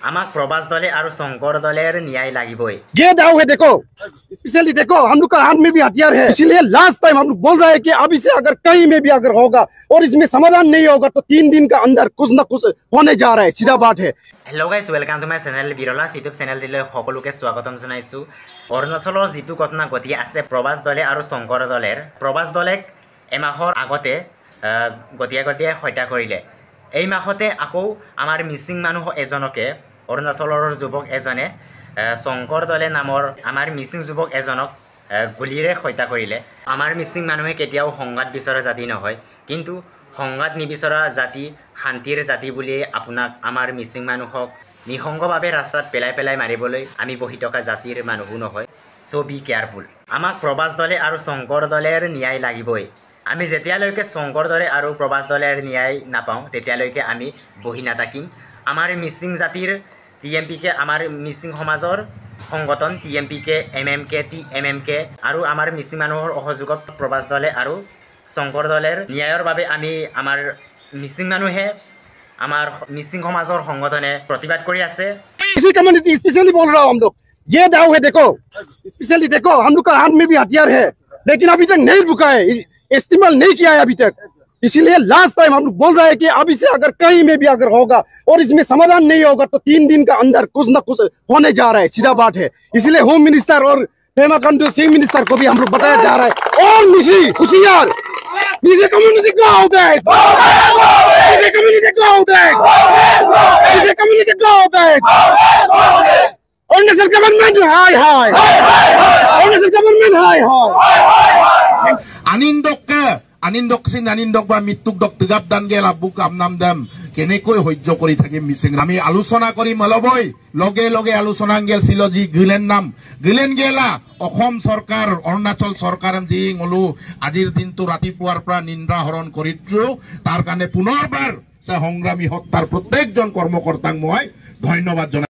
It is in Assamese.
আমাক प्रभास दले और शंकर दलेर न्याय লাগিবই। ये दाव है देखो, स्पेशली देखो हम लोग का हाथ में भी हथियार है, इसीलिए लास्ट टाइम हम लोग बोल रहे हैं कि अभी से अगर कहीं में भी अगर होगा और इसमें समाधान नहीं होगा तो 3 दिन का अंदर कुछ न कुछ होने जा रहा है, सीधा बात है। Hello guys, welcome to my channel Birla YouTube channel दिले সকলোকে স্বাগতম জানাইছো। অৰুণাচলৰ যেটো ঘটনা ঘটি আছে प्रभास दले और शंकर दलेर, प्रभास दलेक এমাহৰ আগতে গটিয়া হত্যা কৰিলে। এই মাহতে আকৌ আমাৰ মিসিং মানুহ এজনকে অৰুণাচলৰ যুৱক এজনে শংকৰ দলে নামৰ আমাৰ মিসিং যুৱক এজনক গুলিৰে হত্যা কৰিলে। আমাৰ মিসিং মানুহে কেতিয়াও সংঘাত বিচৰা জাতি নহয়, কিন্তু সংঘাত নিবিচৰা জাতি শান্তিৰ জাতি বুলি আপোনাক আমাৰ মিসিং মানুহক নিহংগভাৱে ৰাস্তাত পেলাই মাৰিবলৈ আমি বহি থকা জাতিৰ মানুহ নহয়। So B careful. আমাক प्रभास दले और शंकर दलेर न्याय লাগিবই। আমি যেতিয়ালৈকে শংকৰ দলে আৰু प्रभास দলেৰ ন্যায় নাপাওঁ তেতিয়ালৈকে আমি বহি নাথাকিম। আমাৰ মিসিং জাতিৰ টিএমপিকে আমাৰ মিসিং সমাজৰ সংগঠন টিএমপিকে এমএমকে টিএমএমকে আৰু আমাৰ মিসিং মানুহৰ সহযোগত प्रभास দলে আৰু শংকৰ দলেৰ ন্যায়ৰ বাবে আমি আমাৰ মিসিং মানুহে আমাৰ মিসিং সমাজৰ সংগঠনে प्रतिबाद কৰি আছে। इसी कम्युनिटी स्पेशली बोल रहा हूँ हम लोग, ये दाव है देखो, स्पेशली देखो हम लोग का हाथ में भी हथियार है, लेकिन अभी तक नहीं रुका है, इस्तेमाल नहीं किया है अभी तक। इसीलिए लास्ट टाइम हम लोग बोल रहे हैं कि अभी से अगर कहीं में भी अगर होगा और इसमें समाधान नहीं होगा तो 3 दिन का अंदर कुछ न कुछ होने जा रहा है, सीधा बात है। इसलिए होम मिनिस्टर और पेमा खांडू सिंह मिनिस्टर को भी हम लोग बताया जा रहा है। और निशी होशियार, Nishi community go back, Nishi community go back, Nishi community go back। Arunachal government हाय हाय, Arunachal government हाय हाय। আনিন্দক বা মৃত্যুক দক তিগাপ দান গেল আবু কাম নাম দাম কেনেকৈ সহ্য কৰি থাকিম মিসিং। আমি আলোচনা কৰিম অলবই লগে আলোচনা গেল ছিল যি গিলেন গেলা অসম চৰকাৰ অৰুণাচল চৰকাৰ যি হলো আজিৰ দিনটো ৰাতিপুৱাৰ পৰা নিন্দা হৰণ কৰিছো। তাৰ কাৰণে পুনৰবাৰ সংগ্ৰামী হত্যাৰ প্ৰত্যেকজন কৰ্মকৰ্তাক মই ধন্যবাদ জনাই